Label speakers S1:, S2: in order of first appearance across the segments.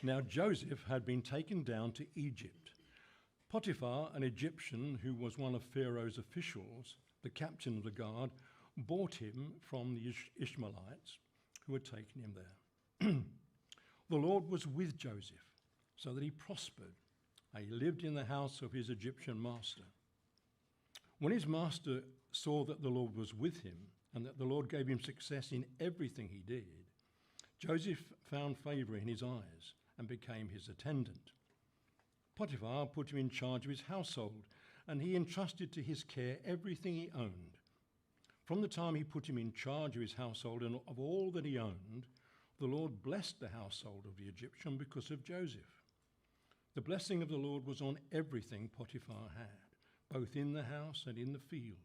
S1: Now Joseph had been taken down to Egypt. Potiphar, an Egyptian who was one of Pharaoh's officials, the captain of the guard, bought him from the Ishmaelites who had taken him there. The Lord was with Joseph, so that he prospered, and he lived in the house of his Egyptian master. When his master saw that the Lord was with him, and that the Lord gave him success in everything he did, Joseph found favour in his eyes and became his attendant. Potiphar put him in charge of his household, and he entrusted to his care everything he owned. From the time he put him in charge of his household and of all that he owned, the Lord blessed the household of the Egyptian because of Joseph. The blessing of the Lord was on everything Potiphar had, both in the house and in the field.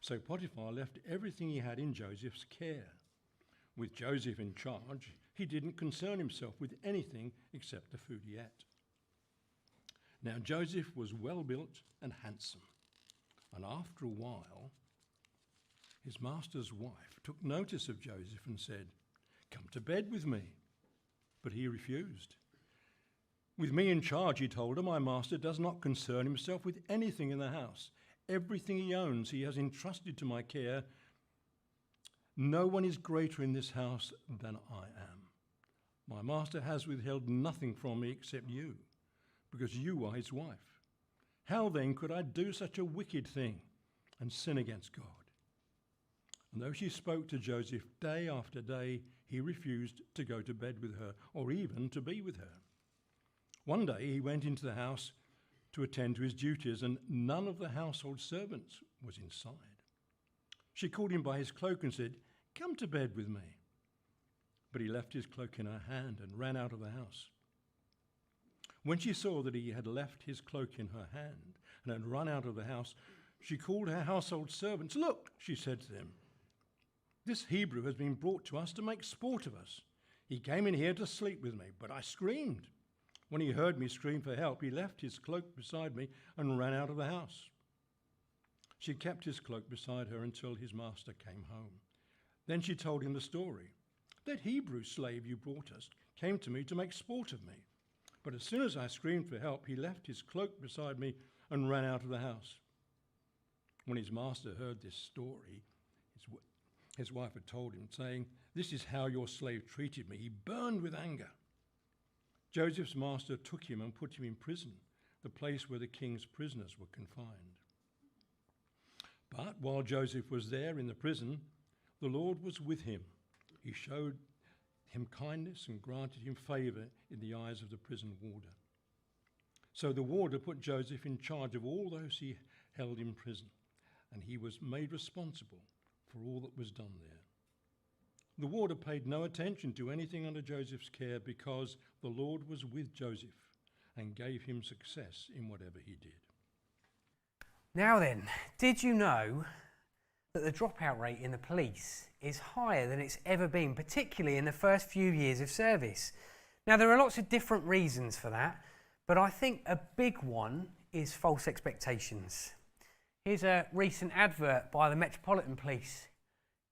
S1: So Potiphar left everything he had in Joseph's care. With Joseph in charge, he didn't concern himself with anything except the food he ate. Now Joseph was well built and handsome, and after a while, his master's wife took notice of Joseph and said, "Come to bed with me." But he refused. "With me in charge," he told her, "my master does not concern himself with anything in the house. Everything he owns he has entrusted to my care. No one is greater in this house than I am. My master has withheld nothing from me except you, because you are his wife. How then could I do such a wicked thing and sin against God?" And though she spoke to Joseph day after day, he refused to go to bed with her or even to be with her. One day he went into the house to attend to his duties, and none of the household servants was inside. She called him by his cloak and said, "Come to bed with me." But he left his cloak in her hand and ran out of the house. When she saw that he had left his cloak in her hand and had run out of the house, she called her household servants. "Look," she said to them, "this Hebrew has been brought to us to make sport of us. He came in here to sleep with me, but I screamed. When he heard me scream for help, he left his cloak beside me and ran out of the house." She kept his cloak beside her until his master came home. Then she told him the story. "That Hebrew slave you brought us came to me to make sport of me. But as soon as I screamed for help, he left his cloak beside me and ran out of the house." When his master heard this story, his wife had told him, saying, "This is how your slave treated me." He burned with anger. Joseph's master took him and put him in prison, the place where the king's prisoners were confined. But while Joseph was there in the prison, the Lord was with him. He showed him kindness and granted him favour in the eyes of the prison warder. So the warder put Joseph in charge of all those he held in prison, and he was made responsible for all that was done there. The warder paid no attention to anything under Joseph's care because the Lord was with Joseph and gave him success in whatever he did.
S2: Now then, did you know that the dropout rate in the police is higher than it's ever been, particularly in the first few years of service? Now, there are lots of different reasons for that, but I think a big one is false expectations. Here's a recent advert by the Metropolitan Police.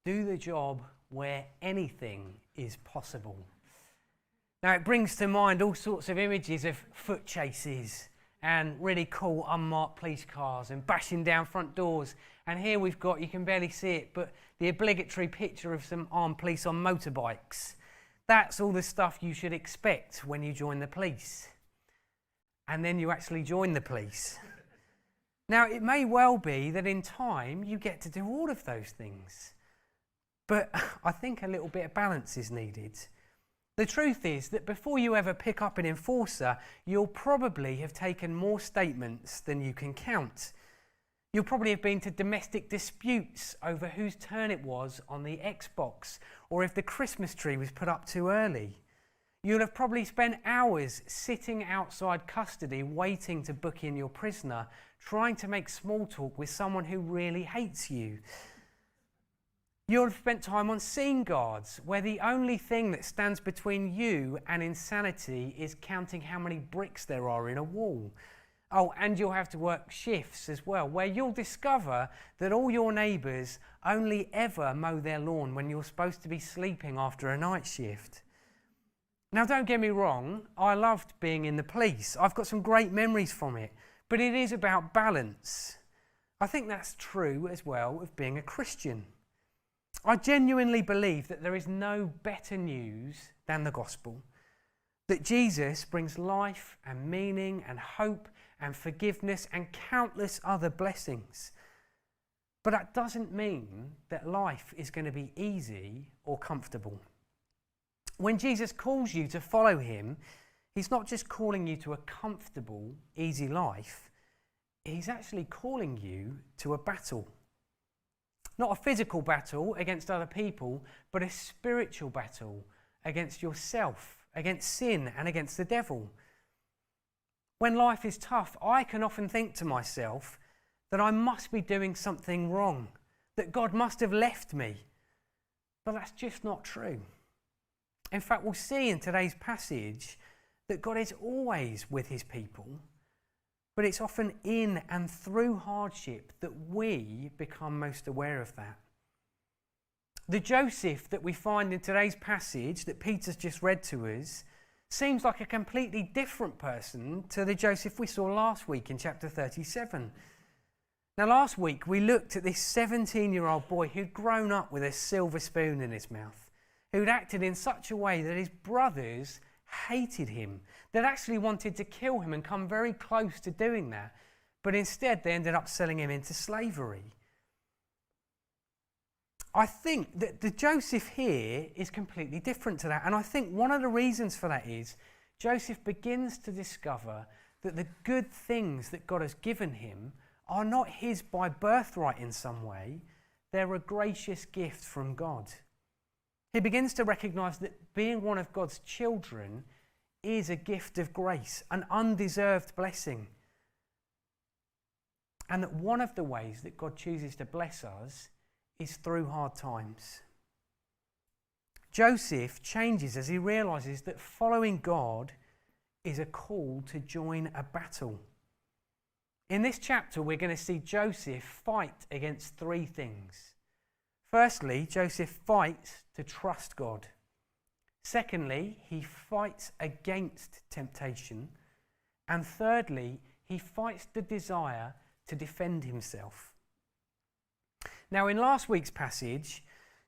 S2: Do the job where anything is possible. Now, it brings to mind all sorts of images of foot chases and really cool unmarked police cars and bashing down front doors. And here we've got, you can barely see it, but the obligatory picture of some armed police on motorbikes. That's all the stuff you should expect when you join the police. And then you actually join the police. Now, it may well be that in time you get to do all of those things. But I think a little bit of balance is needed. The truth is that before you ever pick up an enforcer, you'll probably have taken more statements than you can count. You'll probably have been to domestic disputes over whose turn it was on the Xbox, or if the Christmas tree was put up too early. You'll have probably spent hours sitting outside custody waiting to book in your prisoner, trying to make small talk with someone who really hates you. You'll have spent time on scene guards, where the only thing that stands between you and insanity is counting how many bricks there are in a wall. Oh, and you'll have to work shifts as well, where you'll discover that all your neighbours only ever mow their lawn when you're supposed to be sleeping after a night shift. Now, don't get me wrong, I loved being in the police. I've got some great memories from it, but it is about balance. I think that's true as well of being a Christian. I genuinely believe that there is no better news than the gospel, that Jesus brings life and meaning and hope and forgiveness and countless other blessings. But that doesn't mean that life is going to be easy or comfortable. When Jesus calls you to follow him, he's not just calling you to a comfortable, easy life. He's actually calling you to a battle. Not a physical battle against other people, but a spiritual battle against yourself, against sin, and against the devil. When life is tough, I can often think to myself that I must be doing something wrong, that God must have left me. But that's just not true. In fact, we'll see in today's passage that God is always with his people, but it's often in and through hardship that we become most aware of that. The Joseph that we find in today's passage that Peter's just read to us seems like a completely different person to the Joseph we saw last week in chapter 37. Now, last week we looked at this 17-year-old boy who'd grown up with a silver spoon in his mouth, who'd acted in such a way that his brothers hated him, that actually wanted to kill him and come very close to doing that, but instead they ended up selling him into slavery. I think that the Joseph here is completely different to that, and I think one of the reasons for that is Joseph begins to discover that the good things that God has given him are not his by birthright in some way, they're a gracious gift from God. He begins to recognise that being one of God's children is a gift of grace, an undeserved blessing. And that one of the ways that God chooses to bless us is through hard times. Joseph changes as he realises that following God is a call to join a battle. In this chapter, we're going to see Joseph fight against three things. Firstly, Joseph fights to trust God. Secondly, he fights against temptation. And thirdly, he fights the desire to defend himself. Now, in last week's passage,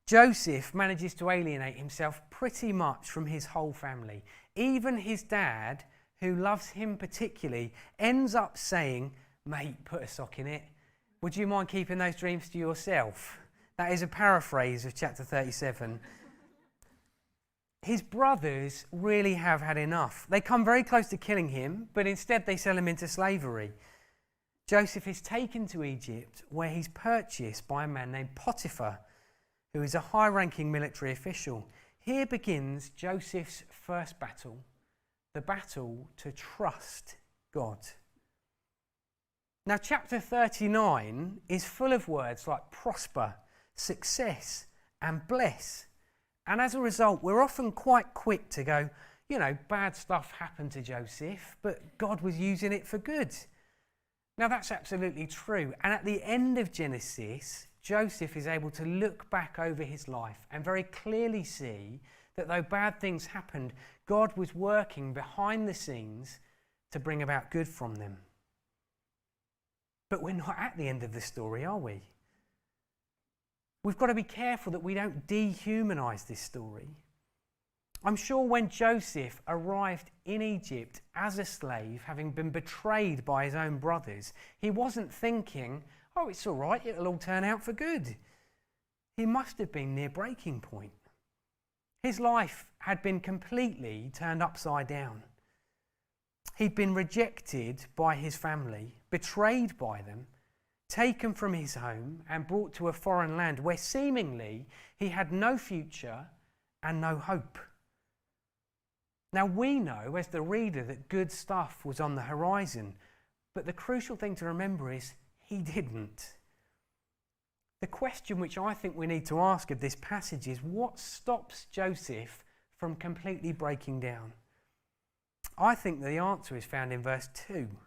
S2: Joseph manages to alienate himself pretty much from his whole family. Even his dad, who loves him particularly, ends up saying, "Mate, put a sock in it. Would you mind keeping those dreams to yourself?" That is a paraphrase of chapter 37. His brothers really have had enough. They come very close to killing him, but instead they sell him into slavery. Joseph is taken to Egypt, where he's purchased by a man named Potiphar, who is a high-ranking military official. Here begins Joseph's first battle, the battle to trust God. Now, chapter 39 is full of words like prosper, success, and bless. And as a result, we're often quite quick to go, bad stuff happened to Joseph, but God was using it for good. Now, that's absolutely true. And at the end of Genesis, Joseph is able to look back over his life and very clearly see that though bad things happened, God was working behind the scenes to bring about good from them. But we're not at the end of the story, are we? We've got to be careful that we don't dehumanise this story. I'm sure when Joseph arrived in Egypt as a slave, having been betrayed by his own brothers, he wasn't thinking, "Oh, it's all right, it'll all turn out for good." He must have been near breaking point. His life had been completely turned upside down. He'd been rejected by his family, betrayed by them, taken from his home and brought to a foreign land where seemingly he had no future and no hope. Now, we know as the reader that good stuff was on the horizon, but the crucial thing to remember is he didn't. The question which I think we need to ask of this passage is, what stops Joseph from completely breaking down? I think the answer is found in verse 2.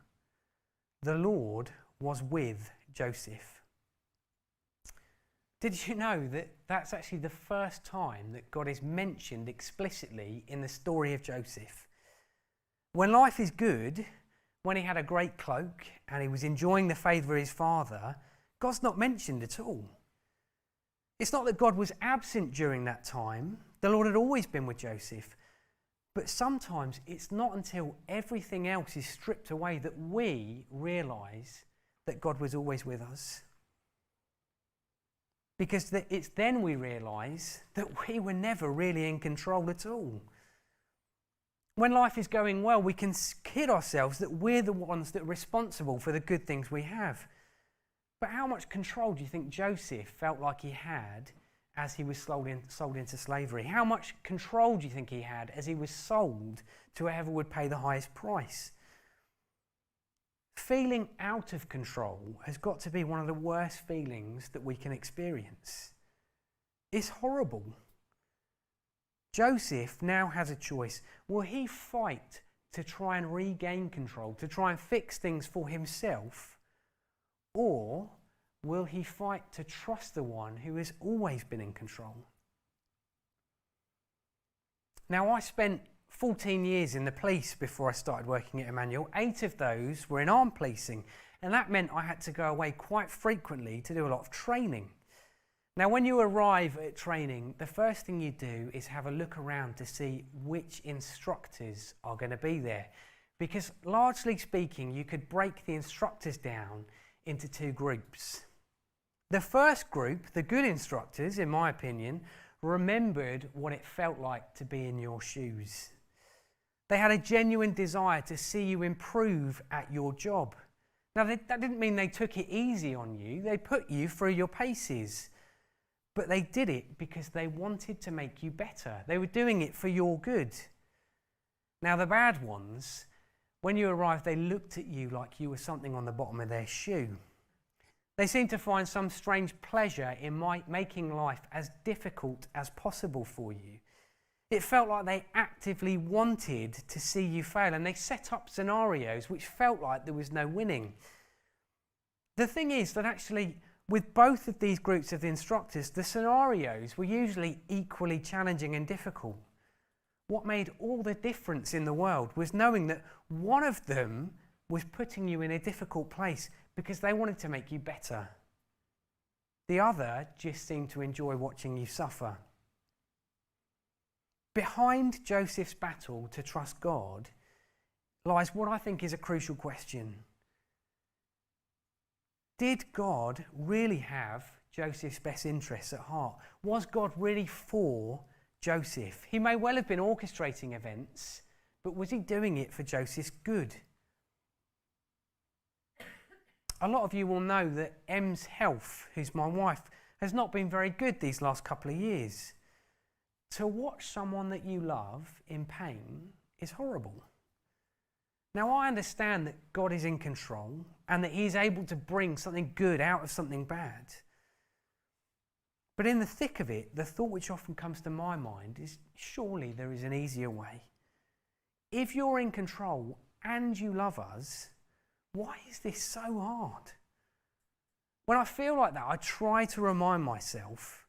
S2: The Lord was with Joseph. Did you know that that's actually the first time that God is mentioned explicitly in the story of Joseph? When life is good, when he had a great cloak and he was enjoying the favour of his father, God's not mentioned at all. It's not that God was absent during that time. The Lord had always been with Joseph. But sometimes it's not until everything else is stripped away that we realise that God was always with us. Because it's then we realise that we were never really in control at all. When life is going well, we can kid ourselves that we're the ones that are responsible for the good things we have. But how much control do you think Joseph felt like he had as he was sold into slavery? How much control do you think he had as he was sold to whoever would pay the highest price? Feeling out of control has got to be one of the worst feelings that we can experience. It's horrible. Joseph now has a choice. Will he fight to try and regain control, to try and fix things for himself? Or will he fight to trust the one who has always been in control? Now, I spent 14 years in the police before I started working at Emmanuel. 8 of those were in armed policing, and that meant I had to go away quite frequently to do a lot of training. Now, when you arrive at training, the first thing you do is have a look around to see which instructors are going to be there. Because largely speaking, you could break the instructors down into 2 groups. The first group, the good instructors, in my opinion, remembered what it felt like to be in your shoes. They had a genuine desire to see you improve at your job. Now, that didn't mean they took it easy on you. They put you through your paces. But they did it because they wanted to make you better. They were doing it for your good. Now, the bad ones, when you arrived, they looked at you like you were something on the bottom of their shoe. They seemed to find some strange pleasure in making life as difficult as possible for you. It felt like they actively wanted to see you fail, and they set up scenarios which felt like there was no winning. The thing is that actually, with both of these groups of instructors, the scenarios were usually equally challenging and difficult. What made all the difference in the world was knowing that one of them was putting you in a difficult place because they wanted to make you better. The other just seemed to enjoy watching you suffer. Behind Joseph's battle to trust God lies what I think is a crucial question. Did God really have Joseph's best interests at heart? Was God really for Joseph? He may well have been orchestrating events, but was he doing it for Joseph's good? A lot of you will know that Em's health, who's my wife, has not been very good these last couple of years. To watch someone that you love in pain is horrible. Now, I understand that God is in control and that he's able to bring something good out of something bad. But in the thick of it, the thought which often comes to my mind is, surely there is an easier way. If you're in control and you love us, why is this so hard? When I feel like that, I try to remind myself,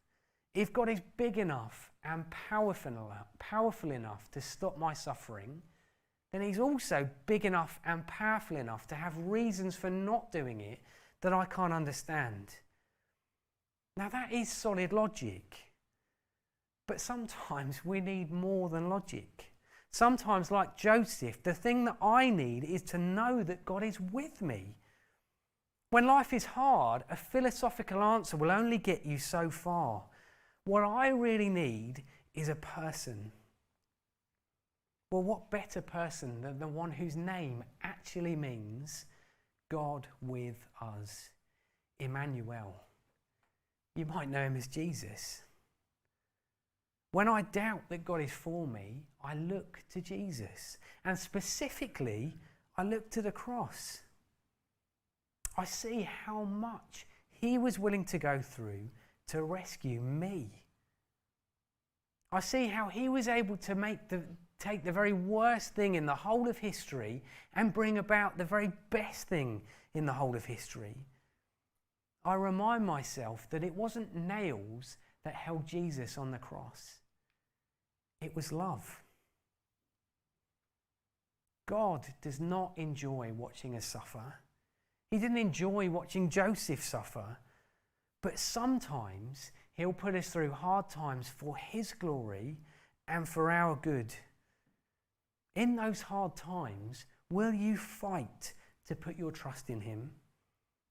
S2: if God is big enough and powerful enough to stop my suffering, then he's also big enough and powerful enough to have reasons for not doing it that I can't understand. Now, that is solid logic. But sometimes we need more than logic. Sometimes, like Joseph, the thing that I need is to know that God is with me. When life is hard, a philosophical answer will only get you so far. What I really need is a person. Well, what better person than the one whose name actually means God with us? Emmanuel. You might know him as Jesus. When I doubt that God is for me, I look to Jesus. And specifically, I look to the cross. I see how much he was willing to go through to rescue me. I see how he was able to take the very worst thing in the whole of history and bring about the very best thing in the whole of history. I remind myself that it wasn't nails that held Jesus on the cross. It was love. God does not enjoy watching us suffer. He didn't enjoy watching Joseph suffer, but sometimes he'll put us through hard times for his glory and for our good. In those hard times, will you fight to put your trust in him,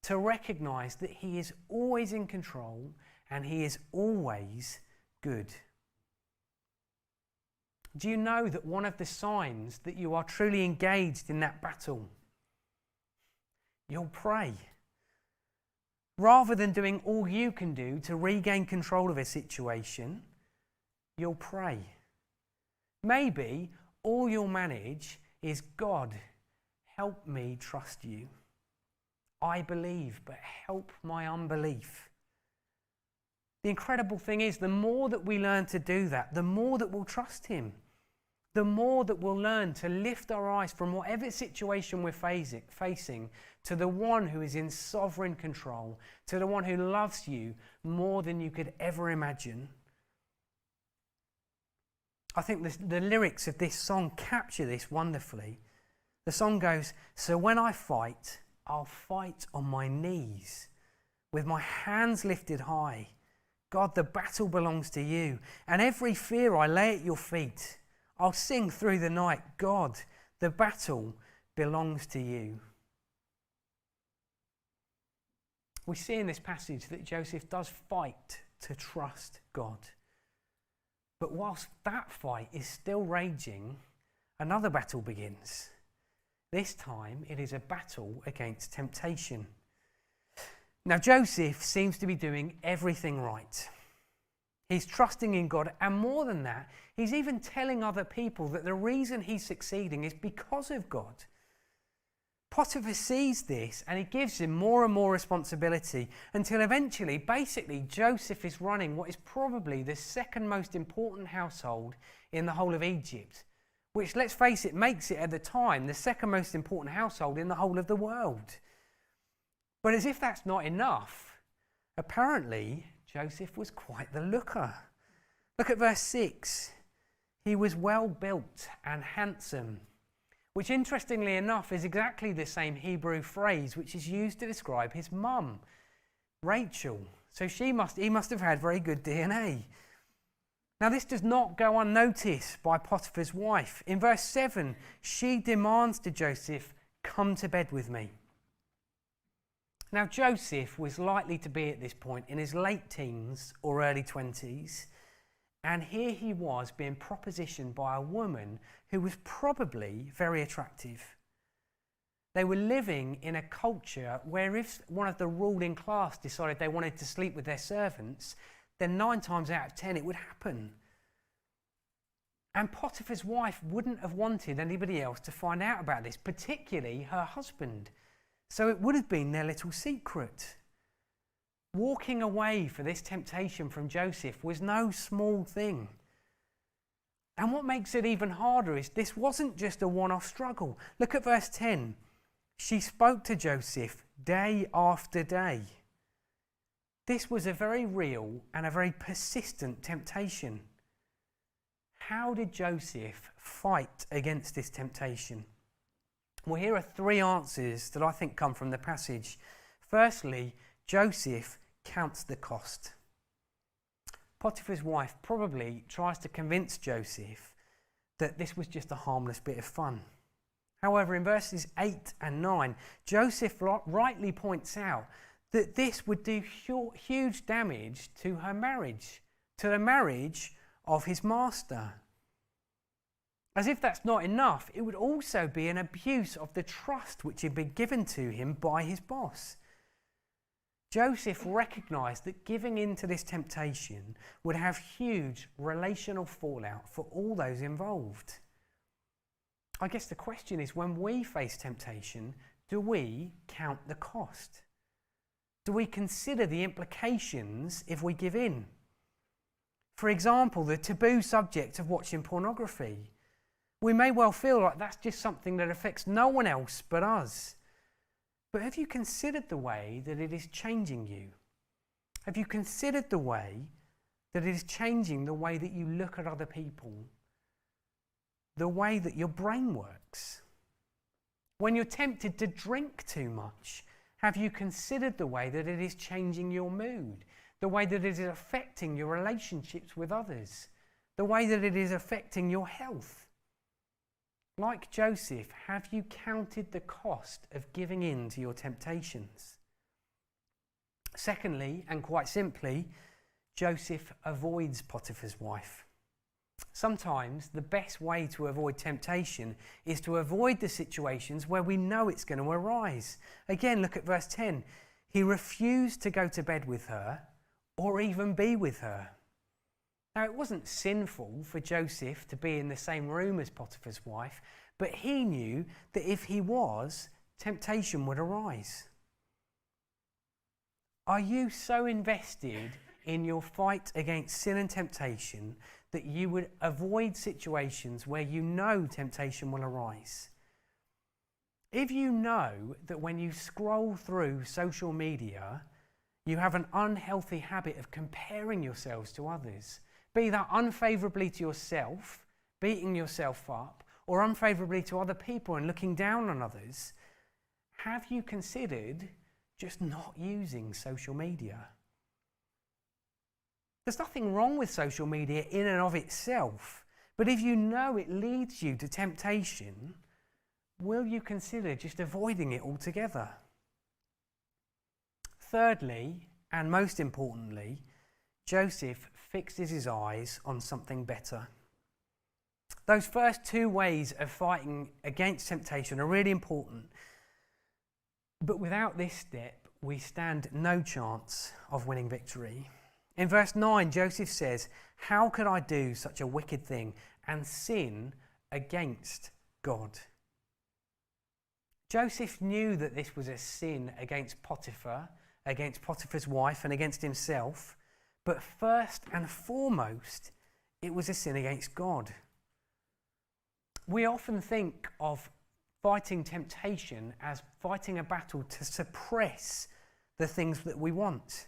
S2: to recognize that he is always in control and he is always good? Do you know that one of the signs that you are truly engaged in that battle? You'll pray. Rather than doing all you can do to regain control of a situation, you'll pray. Maybe all you'll manage is, God, help me trust you. I believe, but help my unbelief. The incredible thing is, the more that we learn to do that, the more that we'll trust him. The more that we'll learn to lift our eyes from whatever situation we're facing to the one who is in sovereign control, to the one who loves you more than you could ever imagine. I think the lyrics of this song capture this wonderfully. The song goes, "So when I fight, I'll fight on my knees, with my hands lifted high. God, the battle belongs to you, and every fear I lay at your feet. I'll sing through the night, God, the battle belongs to you." We see in this passage that Joseph does fight to trust God. But whilst that fight is still raging, another battle begins. This time it is a battle against temptation. Now Joseph seems to be doing everything right. He's trusting in God, and more than that, he's even telling other people that the reason he's succeeding is because of God. Potiphar sees this and he gives him more and more responsibility until eventually, basically, Joseph is running what is probably the second most important household in the whole of Egypt, which, let's face it, makes it at the time the second most important household in the whole of the world. But as if that's not enough, apparently Joseph was quite the looker. Look at verse 6. He was well built and handsome, which interestingly enough is exactly the same Hebrew phrase which is used to describe his mum, Rachel. So he must have had very good DNA. Now this does not go unnoticed by Potiphar's wife. In verse 7, she demands to Joseph, "Come to bed with me." Now Joseph was likely to be at this point in his late teens or early 20s, and here he was being propositioned by a woman who was probably very attractive. They were living in a culture where if one of the ruling class decided they wanted to sleep with their servants, then 9 times out of 10 it would happen. And Potiphar's wife wouldn't have wanted anybody else to find out about this, particularly her husband. So it would have been their little secret. Walking away for this temptation from Joseph was no small thing. And what makes it even harder is this wasn't just a one-off struggle. Look at verse 10. She spoke to Joseph day after day. This was a very real and a very persistent temptation. How did Joseph fight against this temptation? Well, here are 3 answers that I think come from the passage. Firstly, Joseph counts the cost. Potiphar's wife probably tries to convince Joseph that this was just a harmless bit of fun. However, in verses 8 and 9, Joseph rightly points out that this would do huge damage to her marriage, to the marriage of his master. As if that's not enough, it would also be an abuse of the trust which had been given to him by his boss. Joseph recognised that giving in to this temptation would have huge relational fallout for all those involved. I guess the question is, when we face temptation, do we count the cost? Do we consider the implications if we give in? For example, the taboo subject of watching pornography. We may well feel like that's just something that affects no one else but us. but have you considered the way that it is changing you? Have you considered the way that it is changing the way that you look at other people? The way that your brain works? When you're tempted to drink too much, have you considered the way that it is changing your mood? The way that it is affecting your relationships with others? The way that it is affecting your health? Like Joseph, have you counted the cost of giving in to your temptations? Secondly, and quite simply, Joseph avoids Potiphar's wife. Sometimes the best way to avoid temptation is to avoid the situations where we know it's going to arise. Again, look at verse 10. He refused to go to bed with her or even be with her. Now, it wasn't sinful for Joseph to be in the same room as Potiphar's wife, but he knew that if he was, temptation would arise. Are you so invested in your fight against sin and temptation that you would avoid situations where you know temptation will arise? If you know that when you scroll through social media, you have an unhealthy habit of comparing yourselves to others, be that unfavourably to yourself, beating yourself up, or unfavourably to other people and looking down on others, have you considered just not using social media? There's nothing wrong with social media in and of itself, but if you know it leads you to temptation, will you consider just avoiding it altogether? Thirdly, and most importantly, Joseph fixes his eyes on something better. Those first two ways of fighting against temptation are really important, but without this step, we stand no chance of winning victory. In verse 9, Joseph says, "How could I do such a wicked thing and sin against God?" Joseph knew that this was a sin against Potiphar, against Potiphar's wife, and against himself. But first and foremost, it was a sin against God. We often think of fighting temptation as fighting a battle to suppress the things that we want.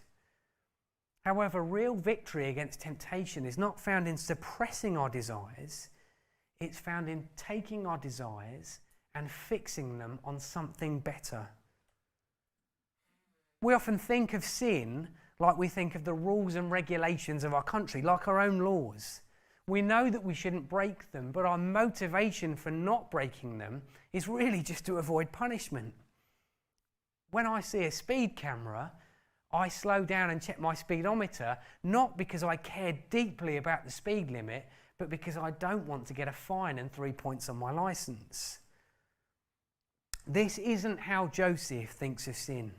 S2: However, real victory against temptation is not found in suppressing our desires. It's found in taking our desires and fixing them on something better. We often think of sin like we think of the rules and regulations of our country, like our own laws. We know that we shouldn't break them, but our motivation for not breaking them is really just to avoid punishment. When I see a speed camera, I slow down and check my speedometer, not because I care deeply about the speed limit, but because I don't want to get a fine and 3 points on my licence. This isn't how Joseph thinks of sin.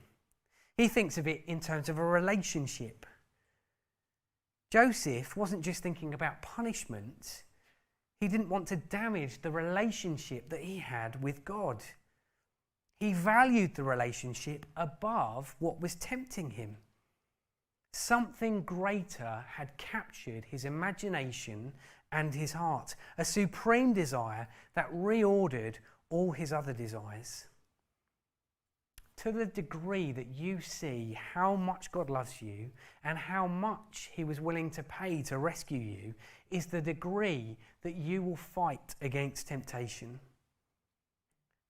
S2: He thinks of it in terms of a relationship. Joseph wasn't just thinking about punishment. He didn't want to damage the relationship that he had with God. He valued the relationship above what was tempting him. Something greater had captured his imagination and his heart, a supreme desire that reordered all his other desires. To the degree that you see how much God loves you and how much he was willing to pay to rescue you is the degree that you will fight against temptation.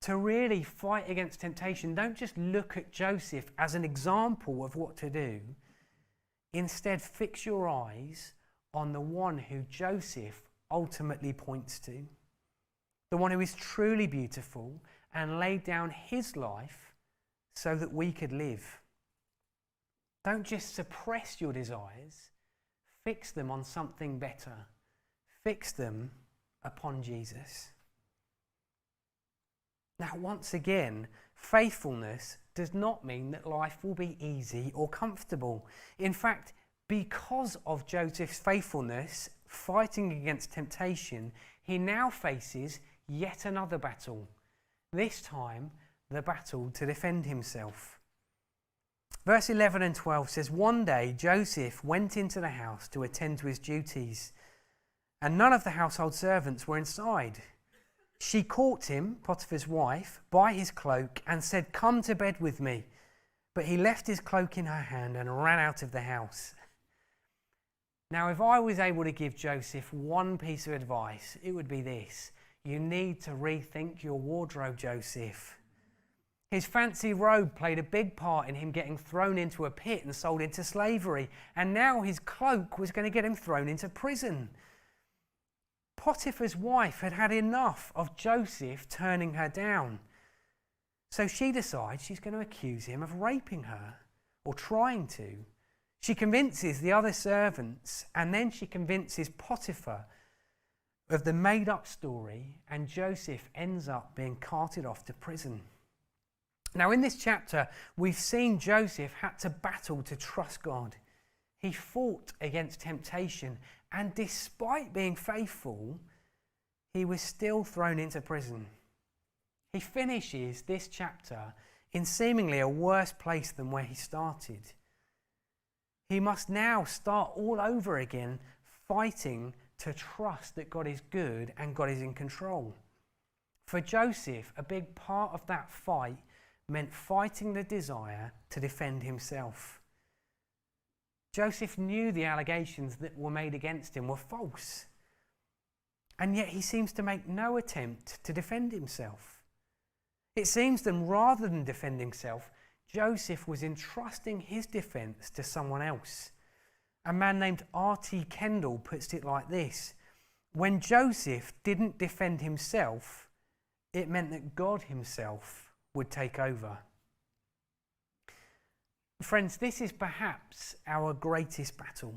S2: To really fight against temptation, don't just look at Joseph as an example of what to do. Instead, fix your eyes on the one who Joseph ultimately points to. The one who is truly beautiful and laid down his life so that we could live. Don't just suppress your desires. Fix them on something better. Fix them upon Jesus. Now, once again, faithfulness does not mean that life will be easy or comfortable. In fact, because of Joseph's faithfulness, fighting against temptation, he now faces yet another battle. This time, the battle to defend himself. Verse 11 and 12 says, "One day Joseph went into the house to attend to his duties, and none of the household servants were inside. She caught him, Potiphar's wife, by his cloak and said, "Come to bed with me." But he left his cloak in her hand and ran out of the house. Now, if I was able to give Joseph one piece of advice, it would be this. You need to rethink your wardrobe, Joseph. His fancy robe played a big part in him getting thrown into a pit and sold into slavery. And now his cloak was going to get him thrown into prison. Potiphar's wife had had enough of Joseph turning her down. So she decides she's going to accuse him of raping her, or trying to. She convinces the other servants, and then she convinces Potiphar of the made-up story, and Joseph ends up being carted off to prison. Now, in this chapter, we've seen Joseph had to battle to trust God. He fought against temptation, and despite being faithful, he was still thrown into prison. He finishes this chapter in seemingly a worse place than where he started. He must now start all over again, fighting to trust that God is good and God is in control. For Joseph, a big part of that fight meant fighting the desire to defend himself. Joseph knew the allegations that were made against him were false, and yet he seems to make no attempt to defend himself. It seems that rather than defend himself, Joseph was entrusting his defence to someone else. A man named R.T. Kendall puts it like this: when Joseph didn't defend himself, it meant that God himself would take over. Friends, this is perhaps our greatest battle.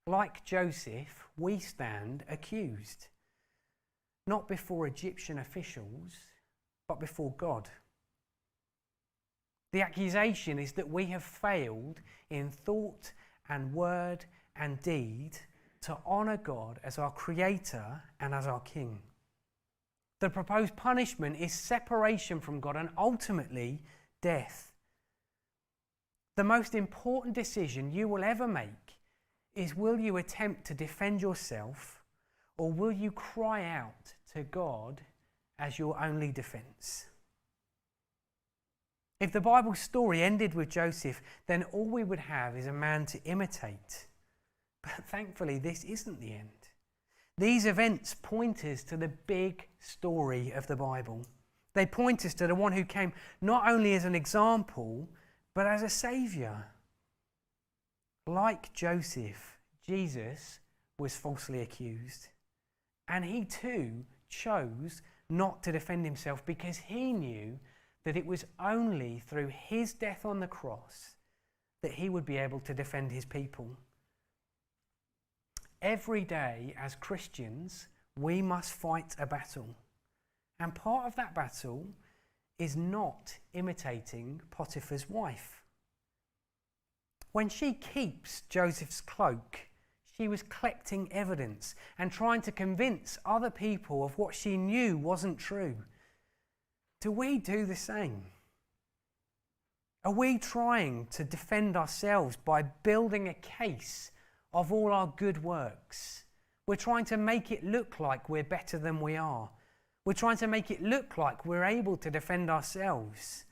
S2: Like Joseph, we stand accused, not before Egyptian officials, but before God. The accusation is that we have failed in thought and word and deed to honour God as our Creator and as our King. The proposed punishment is separation from God and ultimately death. The most important decision you will ever make is, will you attempt to defend yourself, or will you cry out to God as your only defence? If the Bible story ended with Joseph, then all we would have is a man to imitate. But thankfully, this isn't the end. These events point us to the big story of the Bible. They point us to the one who came not only as an example, but as a saviour. Like Joseph, Jesus was falsely accused. And he too chose not to defend himself, because he knew that it was only through his death on the cross that he would be able to defend his people. Every day as Christians, we must fight a battle. And part of that battle is not imitating Potiphar's wife. When she keeps Joseph's cloak, she was collecting evidence and trying to convince other people of what she knew wasn't true. Do we do the same? Are we trying to defend ourselves by building a case of all our good works? We're trying to make it look like we're better than we are. We're trying to make it look like we're able to defend ourselves.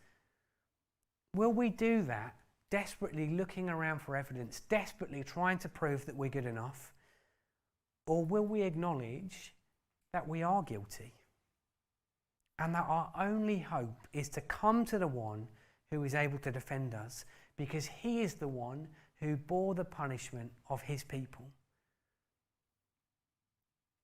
S2: Will we do that, desperately looking around for evidence, desperately trying to prove that we're good enough? Or will we acknowledge that we are guilty, and that our only hope is to come to the one who is able to defend us, because he is the one who bore the punishment of his people?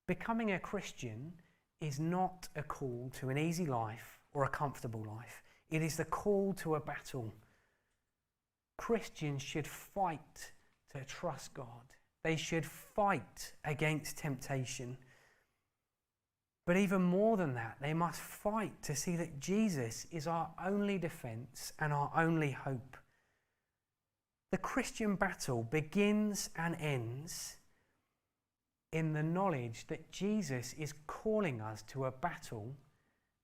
S2: Becoming a Christian is not a call to an easy life or a comfortable life. It is the call to a battle. Christians should fight to trust God. They should fight against temptation. But even more than that, they must fight to see that Jesus is our only defence and our only hope. The Christian battle begins and ends in the knowledge that Jesus is calling us to a battle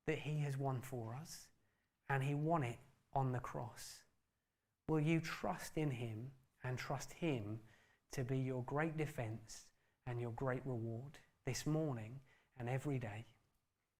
S2: that he has won for us, and he won it on the cross. Will you trust in him and trust him to be your great defence and your great reward this morning and every day?